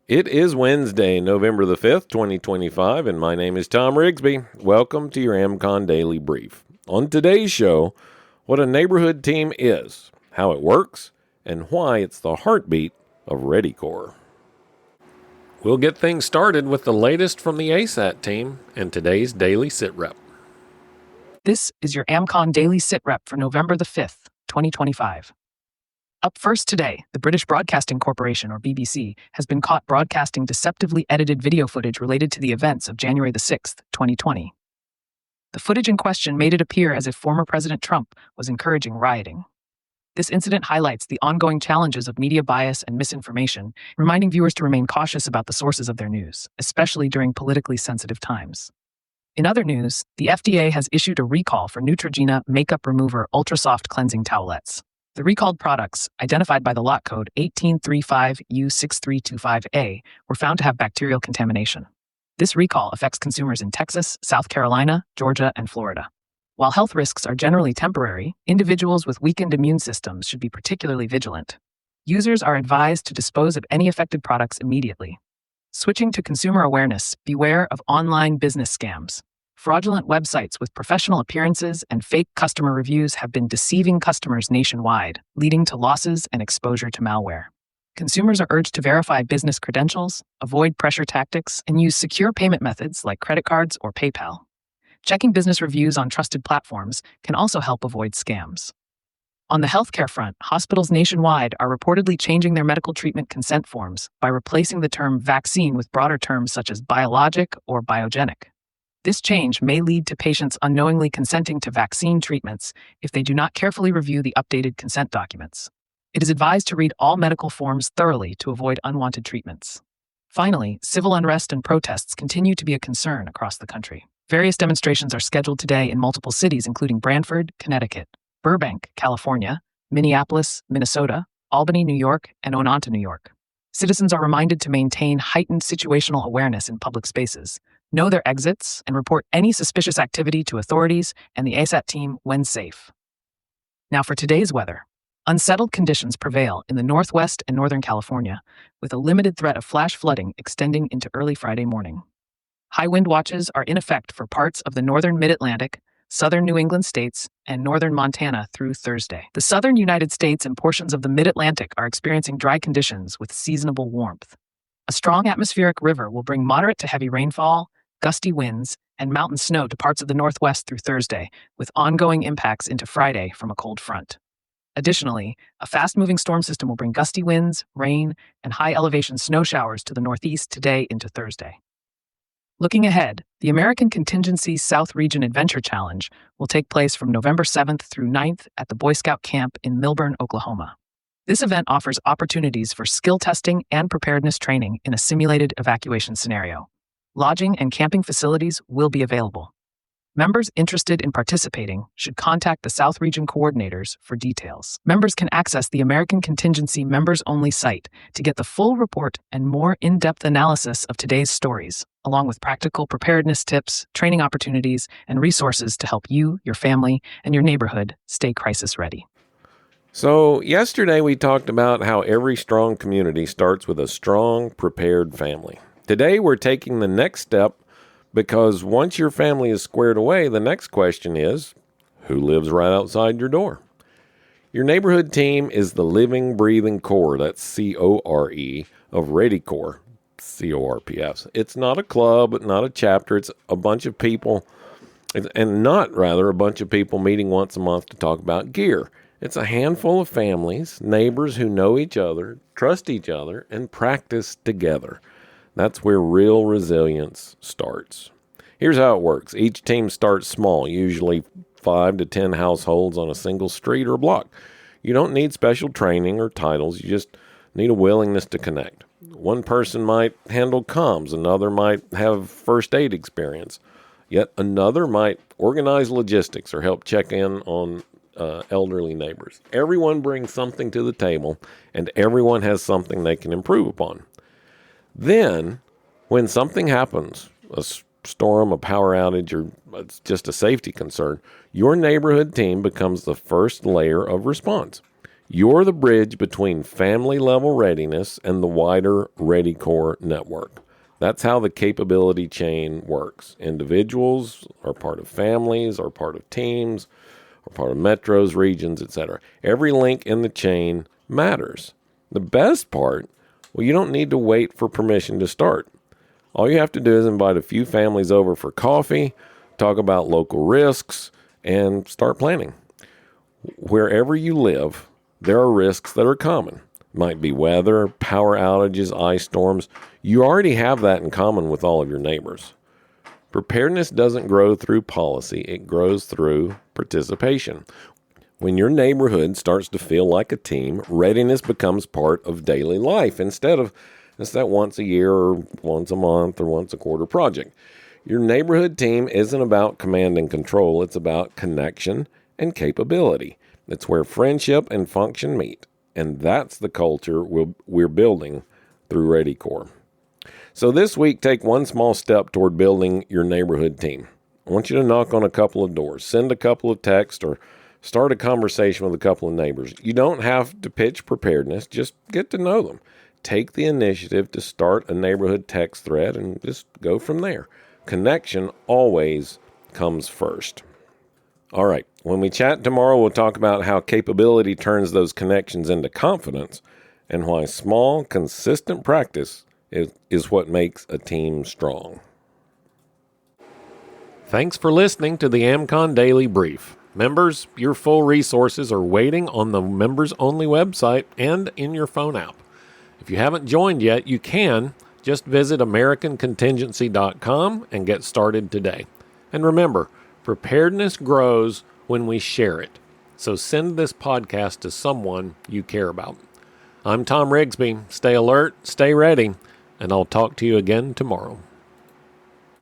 It is Wednesday, November the 5th, 2025, and my name is Thom Rigsby. Welcome to your AmCon Daily Brief. On today's show, what a neighborhood team is, how it works, and why it's the heartbeat of ReadyCorps. We'll get things started with the latest from the ASAT team and today's Daily Sit Rep. This is your AmCon Daily Sit Rep for November the 5th, 2025. Up first today, the British Broadcasting Corporation, or BBC, has been caught broadcasting deceptively edited video footage related to the events of January the 6th, 2020. The footage in question made it appear as if former President Trump was encouraging rioting. This incident highlights the ongoing challenges of media bias and misinformation, reminding viewers to remain cautious about the sources of their news, especially during politically sensitive times. In other news, the FDA has issued a recall for Neutrogena Makeup Remover Ultra Soft Cleansing Towelettes. The recalled products, identified by the lot code 1835U6325A, were found to have bacterial contamination. This recall affects consumers in Texas, South Carolina, Georgia, and Florida. While health risks are generally temporary, individuals with weakened immune systems should be particularly vigilant. Users are advised to dispose of any affected products immediately. Switching to consumer awareness, beware of online business scams. Fraudulent websites with professional appearances and fake customer reviews have been deceiving customers nationwide, leading to losses and exposure to malware. Consumers are urged to verify business credentials, avoid pressure tactics, and use secure payment methods like credit cards or PayPal. Checking business reviews on trusted platforms can also help avoid scams. On the healthcare front, hospitals nationwide are reportedly changing their medical treatment consent forms by replacing the term vaccine with broader terms such as biologic or biogenic. This change may lead to patients unknowingly consenting to vaccine treatments if they do not carefully review the updated consent documents. It is advised to read all medical forms thoroughly to avoid unwanted treatments. Finally, civil unrest and protests continue to be a concern across the country. Various demonstrations are scheduled today in multiple cities, including Branford, Connecticut, Burbank, California, Minneapolis, Minnesota, Albany, New York, and Oneonta, New York. Citizens are reminded to maintain heightened situational awareness in public spaces, know their exits, and report any suspicious activity to authorities and the ASAT team when safe. Now for today's weather. Unsettled conditions prevail in the Northwest and Northern California, with a limited threat of flash flooding extending into early Friday morning. High wind watches are in effect for parts of the northern Mid-Atlantic, southern New England states, and northern Montana through Thursday. The southern United States and portions of the Mid-Atlantic are experiencing dry conditions with seasonable warmth. A strong atmospheric river will bring moderate to heavy rainfall, gusty winds, and mountain snow to parts of the Northwest through Thursday, with ongoing impacts into Friday from a cold front. Additionally, a fast-moving storm system will bring gusty winds, rain, and high-elevation snow showers to the Northeast today into Thursday. Looking ahead, the American Contingency South Region Adventure Challenge will take place from November 7th through 9th at the Boy Scout Camp in Milburn, Oklahoma. This event offers opportunities for skill testing and preparedness training in a simulated evacuation scenario. Lodging and camping facilities will be available. Members interested in participating should contact the South Region coordinators for details. Members can access the American Contingency members-only site to get the full report and more in-depth analysis of today's stories, along with practical preparedness tips, training opportunities, and resources to help you, your family, and your neighborhood stay crisis ready. So yesterday we talked about how every strong community starts with a strong, prepared family. Today we're taking the next step because once your family is squared away, the next question is, who lives right outside your door? Your neighborhood team is the living, breathing core, that's C-O-R-E, of ReadyCorps, C-O-R-P-S. It's not a club, not a chapter, it's a bunch of people, and not rather a bunch of people meeting once a month to talk about gear. It's a handful of families, neighbors who know each other, trust each other, and practice together. That's where real resilience starts. Here's how it works. Each team starts small, usually 5 to 10 households on a single street or block. You don't need special training or titles. You just need a willingness to connect. One person might handle comms. Another might have first aid experience. Yet another might organize logistics or help check in on elderly neighbors. Everyone brings something to the table, and everyone has something they can improve upon. Then, when something happens, a storm, a power outage, or it's just a safety concern, your neighborhood team becomes the first layer of response. You're the bridge between family-level readiness and the wider ReadyCorps network. That's how the capability chain works. Individuals are part of families, are part of teams, are part of metros, regions, etc. Every link in the chain matters. The best part, well, you don't need to wait for permission to start. All you have to do is invite a few families over for coffee, talk about local risks, and start planning. Wherever you live, there are risks that are common. Might be weather, power outages, ice storms. You already have that in common with all of your neighbors. Preparedness doesn't grow through policy, it grows through participation. When your neighborhood starts to feel like a team, readiness becomes part of daily life instead of it's that once a year or once a month or once a quarter project. Your neighborhood team isn't about command and control, it's about connection and capability. It's where friendship and function meet. And that's the culture we're building through ReadyCorps. So this week, take one small step toward building your neighborhood team. I want you to knock on a couple of doors, send a couple of texts, or start a conversation with a couple of neighbors. You don't have to pitch preparedness, just get to know them. Take the initiative to start a neighborhood text thread and just go from there. Connection always comes first. All right, when we chat tomorrow, we'll talk about how capability turns those connections into confidence and why small, consistent practice is what makes a team strong. Thanks for listening to the AmCon Daily Brief. Members, your full resources are waiting on the members-only website and in your phone app. If you haven't joined yet, you can. Just visit AmericanContingency.com and get started today. And remember, preparedness grows when we share it. So send this podcast to someone you care about. I'm Thom Rigsby. Stay alert, stay ready, and I'll talk to you again tomorrow.